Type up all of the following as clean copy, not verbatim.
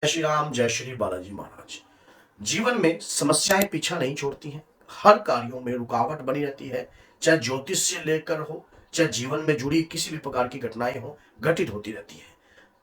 जय श्री राम, जय श्री बालाजी महाराज। जीवन में समस्याएं पीछा नहीं छोड़ती हैं। हर कार्यों में रुकावट बनी रहती है। चाहे ज्योतिष से लेकर हो, चाहे जीवन में जुड़ी किसी भी प्रकार की घटनाएं हो, घटित होती रहती है।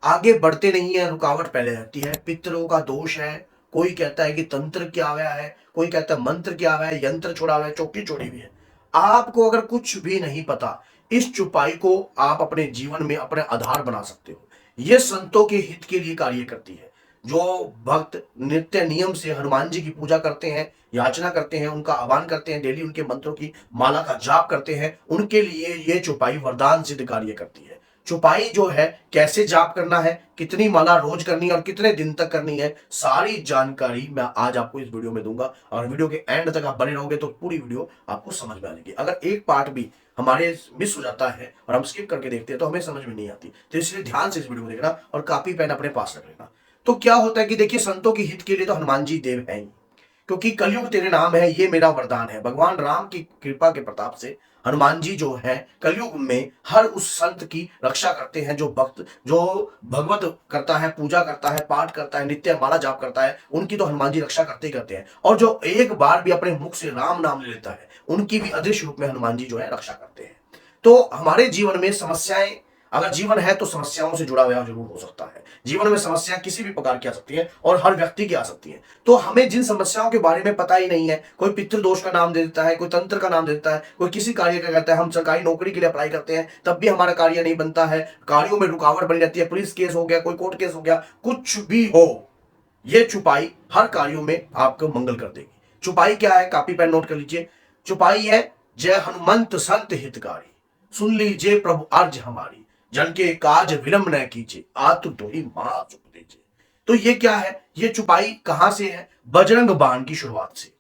आगे बढ़ते नहीं है, रुकावट पहले रहती है। पितरों का दोष है। कोई कहता है कि तंत्र किया हुआ है, कोई कहता है मंत्र किया हुआ है, यंत्र छोड़ा हुआ है, चौकी छोड़ी हुई है। आपको अगर कुछ भी नहीं पता, इस चुपाई को आप अपने जीवन में अपने आधार बना सकते हो। यह संतों के हित के लिए कार्य करती है। जो भक्त नित्य नियम से हनुमान जी की पूजा करते हैं, याचना करते हैं, उनका आह्वान करते हैं, डेली उनके मंत्रों की माला का जाप करते हैं, उनके लिए ये चौपाई वरदान सिद्ध कार्य करती है। चौपाई जो है, कैसे जाप करना है, कितनी माला रोज करनी है और कितने दिन तक करनी है, सारी जानकारी मैं आज आपको इस वीडियो में दूंगा। और वीडियो के एंड तक आप बने रहोगे तो पूरी वीडियो आपको समझ में आएगी। अगर एक पार्ट भी हमारे मिस हो जाता है और हम स्किप करके देखते हैं तो हमें समझ में नहीं आती। तो इसलिए ध्यान से इस वीडियो को देखना और कॉपी पेन अपने पास रख लेना। तो क्या होता है कि देखिए, संतों के हित के लिए तो हनुमान जी देव हैं ही, क्योंकि कलयुग तेरे नाम है, ये मेरा वरदान है। भगवान राम की कृपा के प्रताप से हनुमान जी जो है कलयुग में हर उस संत की रक्षा करते हैं जो भक्त, जो भगवत करता है, पूजा करता है, पाठ करता है, नित्य माला जाप करता है, उनकी तो हनुमान जी रक्षा करते ही करते हैं। और जो एक बार भी अपने मुख से राम नाम ले लेता है, उनकी भी अदृश्य रूप में हनुमान जी जो है रक्षा करते हैं। तो हमारे जीवन में समस्याएं, अगर जीवन है तो समस्याओं से जुड़ा हुआ जरूर हो सकता है। जीवन में समस्या किसी भी प्रकार की आ सकती है और हर व्यक्ति की आ सकती है। तो हमें जिन समस्याओं के बारे में पता ही नहीं है, कोई पितृदोष का नाम दे देता है, कोई तंत्र का नाम दे देता है, कोई किसी कार्य का कहता है। हम सरकारी नौकरी के लिए अप्लाई करते हैं, तब भी हमारा कार्य नहीं बनता है, कार्यों में रुकावट बनी रहती है, पुलिस केस हो गया, कोई कोर्ट केस हो गया, कुछ भी हो, ये छुपाई हर कार्यों में आपको मंगल कर देगी। छुपाई क्या है, कॉपी पेन नोट कर लीजिए। छुपाई है, जय हनुमंत संत हितकारी, सुन लीजिए प्रभु अर्ज हमारी, जन के काज विलंब न कीजिए, आतुर तो ही महा सुख दीजिए। तो ये क्या है, ये छुपाई कहां से है? बजरंग बाण की शुरुआत से।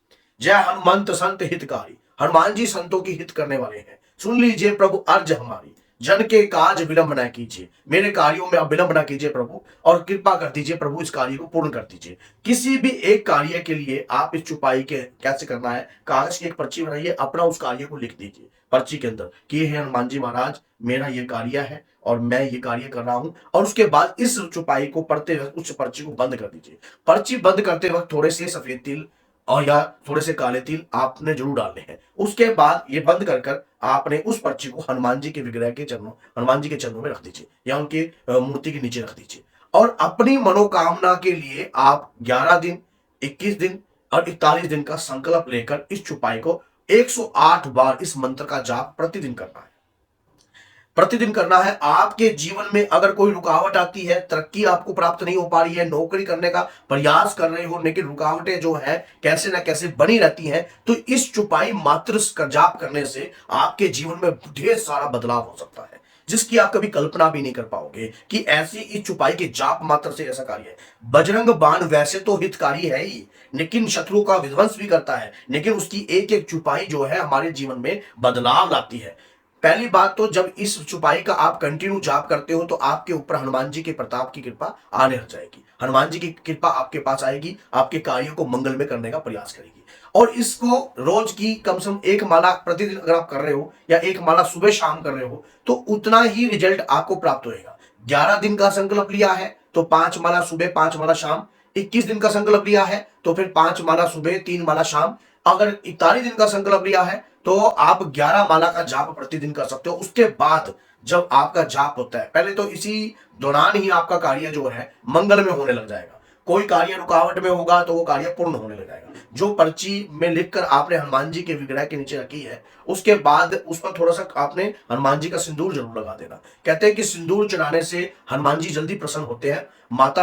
जय हनुमंत संत हितकारी, हनुमान जी संतों की हित करने वाले हैं। सुन लीजिए प्रभु अर्ज हमारी, जन के काज विलंब न कीजिए, मेरे कार्यों में आप विलंब न कीजिए प्रभु, और कृपा कर दीजिए प्रभु, इस कार्य को पूर्ण कर दीजिए। किसी भी एक कार्य के लिए आप इस छुपाई के कैसे करना है, कागज की एक पर्ची बनाइए, अपना उस कार्य को लिख दीजिए पर्ची के अंदर कि हे हनुमान जी महाराज, मेरा ये कार्य है और मैं ये कार्य कर रहा हूं। और उसके बाद इस छुपाई को पढ़ते वक्त उस पर्ची को बंद कर दीजिए। पर्ची बंद करते वक्त थोड़े से सफेद तिल और या थोड़े से काले तिल आपने जरूर डालने हैं। उसके बाद ये बंद कर कर आपने उस पर्ची को हनुमान जी के विग्रह के चरणों, हनुमान जी के चरणों में रख दीजिए या उनके मूर्ति के नीचे रख दीजिए। और अपनी मनोकामना के लिए आप 11 दिन, 21 दिन और 41 दिन का संकल्प लेकर इस छुपाई को 108 बार इस मंत्र का जाप प्रतिदिन करना है। प्रतिदिन करना है। आपके जीवन में अगर कोई रुकावट आती है, तरक्की आपको प्राप्त नहीं हो पा रही है, नौकरी करने का प्रयास कर रहे हो लेकिन रुकावटें जो है कैसे ना कैसे बनी रहती हैं, तो इस छुपाई मात्र का जाप करने से आपके जीवन में ढेर सारा बदलाव हो सकता है, जिसकी आप कभी कल्पना भी नहीं कर पाओगे कि ऐसी इस छुपाई के जाप मात्र से ऐसा कार्य है। बजरंग बाण वैसे तो हितकारी है ही, लेकिन शत्रु का विध्वंस भी करता है, लेकिन उसकी एक एक छुपाई जो है हमारे जीवन में बदलाव लाती है। पहली बात तो जब इस छुपाई का आप कंटिन्यू जाप करते हो तो आपके ऊपर हनुमान जी के प्रताप की कृपा आने लग जाएगी। हनुमान जी की कृपा आपके पास आएगी, आपके कार्यों को मंगल में करने का प्रयास करेगी। और इसको रोज की कम से कम एक माला प्रतिदिन अगर आप कर रहे हो या एक माला सुबह शाम कर रहे हो तो उतना ही रिजल्ट आपको प्राप्त होगा। 11 दिन का संकल्प लिया है तो 5 माला सुबह, 5 माला शाम। 21 दिन का संकल्प लिया है तो फिर 5 माला सुबह, 3 माला शाम। अगर 41 दिन का संकल्प लिया है तो आप 11 माला का जाप प्रतिदिन कर सकते हो। उसके बाद जब आपका जाप होता है, पहले तो इसी दौरान ही आपका कार्य जो है मंगल में होने लग जाएगा। कोई कार्य रुकावट में होगा तो वो कार्य पूर्ण होने लग जाएगा। जो पर्ची में लिखकर आपने हनुमान जी के विग्रह के नीचे रखी है, उसके बाद उस पर थोड़ा सा आपने हनुमान जी का सिंदूर जरूर लगा देना। कहते हैं कि सिंदूर चढ़ाने से हनुमान जी जल्दी प्रसन्न होते हैं। माता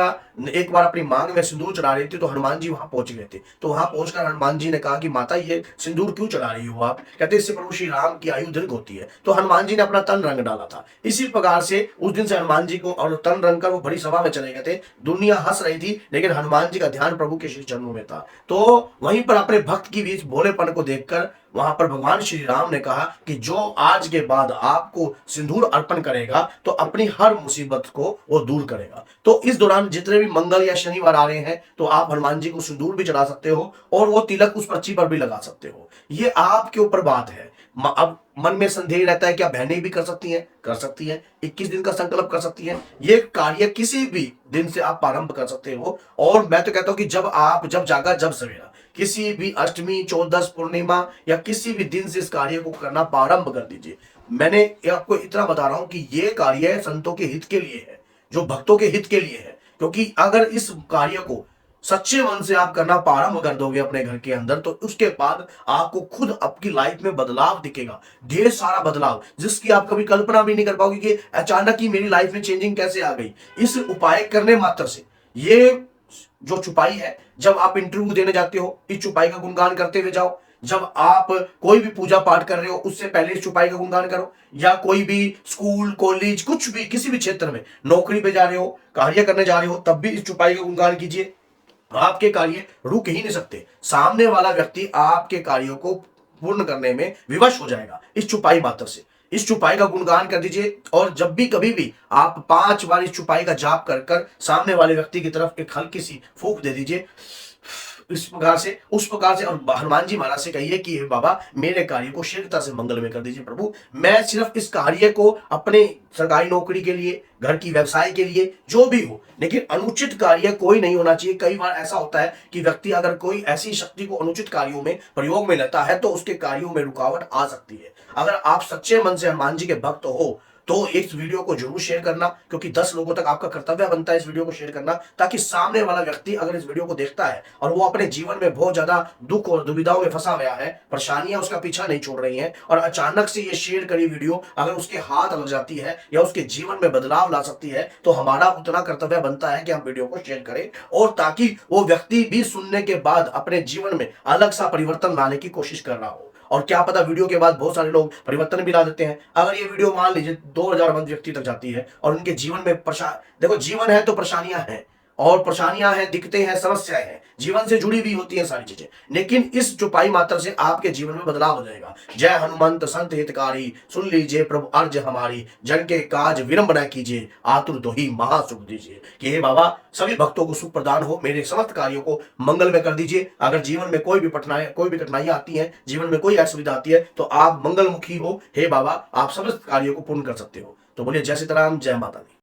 एक बार अपनी मांग में सिंदूर चढ़ा रही थी तो हनुमान जी वहां पहुंच गए थे। तो वहां पहुंचकर हनुमान जी ने कहा कि माता, ये सिंदूर क्यों चढ़ा रही हो आप? कहते इससे प्रभु श्री राम की आयु दीर्घ होती है। तो हनुमान जी ने अपना तन रंग डाला था। इसी प्रकार से उस दिन से हनुमान जी को और तन रंग कर वो बड़ी सभा में चले गए थे। दुनिया हंस रही थी लेकिन हनुमान जी का ध्यान प्रभु के श्री चरणों में था। तो वहीं पर अपने भक्त की बीच भोलेपन को देखकर वहां पर भगवान श्री राम ने कहा कि जो आज के बाद आपको सिंदूर अर्पण करेगा तो अपनी हर मुसीबत को वो दूर करेगा। तो इस दौरान जितने भी मंगल या शनिवार आ रहे हैं तो आप हनुमान जी को सिंदूर भी चढ़ा सकते हो और वो तिलक उस पर्ची पर भी लगा सकते हो। ये आपके ऊपर बात है। अब मन में संदेह रहता है, क्या बहनें भी कर सकती हैं? कर सकती हैं। 21 दिन का संकल्प कर सकती हैं। ये कार्य किसी भी दिन से आप प्रारंभ कर सकते हो। और मैं तो कहता हूं कि जब जागा जब सवेरा, किसी भी अष्टमी, चौदस, पूर्णिमा या किसी भी दिन से इस कार्य को करना प्रारंभ कर दीजिए। मैंने आपको इतना बता रहा हूं कि ये कार्य संतों के हित के लिए है, जो भक्तों के हित के लिए है। क्योंकि अगर इस कार्य को सच्चे मन से आप करना प्रारंभ कर दोगे अपने घर के अंदर, तो उसके बाद आपको खुद आपकी लाइफ में बदलाव दिखेगा, ढेर सारा बदलाव, जिसकी आप कभी कल्पना भी नहीं कर पाओगे कि अचानक ही मेरी लाइफ में चेंजिंग कैसे आ गई इस उपाय करने मात्र से। ये जो छुपाई है, जब आप इंटरव्यू देने जाते हो, इस छुपाई का गुणगान करते हुए जाओ। जब आप कोई भी पूजा पाठ कर रहे हो, उससे पहले इस छुपाई का गुणगान करो। या कोई भी स्कूल, कॉलेज, कुछ भी, किसी भी क्षेत्र में नौकरी पे जा रहे हो, कार्य करने जा रहे हो, तब भी इस छुपाई का गुणगान कीजिए। आपके कार्य रुक ही नहीं सकते। सामने वाला व्यक्ति आपके कार्यों को पूर्ण करने में विवश हो जाएगा इस छुपाई मात्र से। इस छुपाई का गुणगान कर दीजिए। और जब भी कभी भी आप 5 बार इस छुपाई का जाप कर कर सामने वाले व्यक्ति की तरफ एक हल्की सी फूंक दे दीजिए, इस प्रकार से, उस प्रकार से। और हनुमान जी महाराज से कहिए कि हे बाबा, मेरे कार्य को शीघ्रता से मंगल में कर दीजिए प्रभु। मैं सिर्फ इस कार्य को अपने सरकारी नौकरी के लिए, घर की व्यवसाय के लिए, जो भी हो, लेकिन अनुचित कार्य कोई नहीं होना चाहिए। कई बार ऐसा होता है कि व्यक्ति अगर कोई ऐसी शक्ति को अनुचित कार्यों में प्रयोग में लेता है, तो उसके कार्यों में रुकावट आ सकती है। अगर आप सच्चे मन से हनुमान जी के भक्त हो, तो इस वीडियो को जरूर शेयर करना, क्योंकि 10 लोगों तक आपका कर्तव्य बनता है इस वीडियो को शेयर करना, ताकि सामने वाला व्यक्ति अगर इस वीडियो को देखता है और वो अपने जीवन में बहुत ज्यादा दुख और दुविधाओं में फंसा गया है, परेशानियां उसका पीछा नहीं छोड़ रही हैं, और अचानक से ये शेयर करी वीडियो अगर उसके हाथ लग जाती है या उसके जीवन में बदलाव ला सकती है, तो हमारा उतना कर्तव्य बनता है कि हम वीडियो को शेयर करें, और ताकि वो व्यक्ति भी सुनने के बाद अपने जीवन में अलग सा परिवर्तन लाने की कोशिश कर रहा हो। और क्या पता वीडियो के बाद बहुत सारे लोग परिवर्तन भी ला देते हैं। अगर ये वीडियो मान लीजिए 2000 व्यक्ति तक जाती है और उनके जीवन में देखो, जीवन है तो परेशानियां हैं, और परेशानियां हैं, दिक्कतें हैं, समस्याएं हैं, जीवन से जुड़ी भी होती हैं सारी चीजें, लेकिन इस चौपाई मात्र से आपके जीवन में बदलाव हो जाएगा। जय हनुमंत संत हितकारी, सुन लीजिए प्रभु अर्ज हमारी, जन के काज विरंबना कीजिए, आतुर दोही महासुख दीजिए। कि हे बाबा, सभी भक्तों को सुख प्रदान हो, मेरे समस्त कार्यों को मंगल में कर दीजिए। अगर जीवन में कोई भी कठिनाइयां आती है, जीवन में कोई असुविधा आती है, तो आप मंगलमुखी हो। हे बाबा, आप समस्त कार्यों को पूर्ण कर सकते हो। तो बोलिए जय सीताराम, जय माता दी।